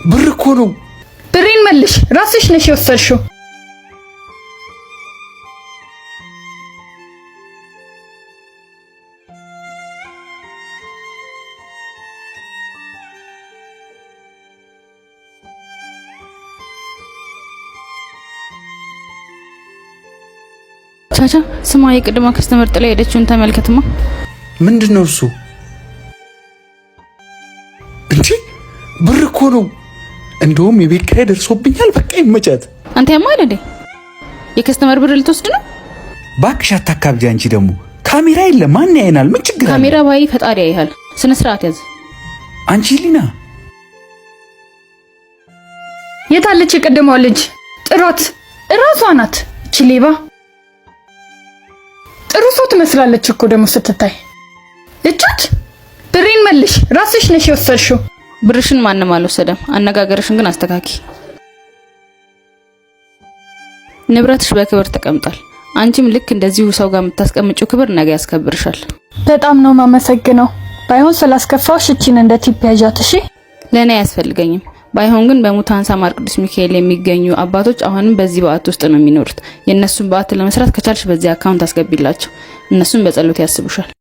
ብር እኮ ነው። ብሬን መልሽ፣ ራስሽ ነሽ የወሰድሽው። ቻቻ ስማ፣ የቅድማ ከስተመር ጥላ ሄደችውን ተመልከትማ። ምንድነው እሱ? እንዴ ብር እኮ ነው። እንደውም የቤት ኪራይ ደርሶብኛል። በቃ ይመጫት። አንተ ያማል እንዴ? የከስተመር ብር ልትወስድ ነው? ባክሽ አታካብጂ። አንቺ ደግሞ ካሜራ የለ ማን ያየናል? ምን ችግር አለ? ካሜራ ባይ ፈጣሪ ያይሃል። ስነ ስርዓት ያዝ። አንቺ ሊና የታለች የቀደመው ልጅ? ጥሯት። እራሷ ናት እቺ ሌባ። ጥሩ ሰው ትመስላለች እኮ ደግሞ ስትታይ። እጫት ብሬን መልሽ፣ ራስሽ ነሽ የወሰድሽው። ብርሽን ማንንም አልወሰደም። አነጋገርሽን ግን አስተካኪ። ንብረትሽ በክብር ተቀምጧል። አንቺም ልክ እንደዚሁ ሰው ጋር የምታስቀምጪው ክብር ነገ ያስከብርሻል። በጣም ነው ማመሰግነው። ባይሆን ስላስከፋሽ እቺን እንደ ቲፕ ያዣት። እሺ ለኔ አያስፈልገኝም። ባይሆን ግን በሙታንሳ ማር ቅዱስ ሚካኤል የሚገኙ አባቶች አሁንም በዚህ በዓት ውስጥ ነው የሚኖሩት። የነሱን በዓት ለመስራት ከቻልሽ በዚህ አካውንት አስገቢላቸው። እነሱን በጸሎት ያስቡሻል።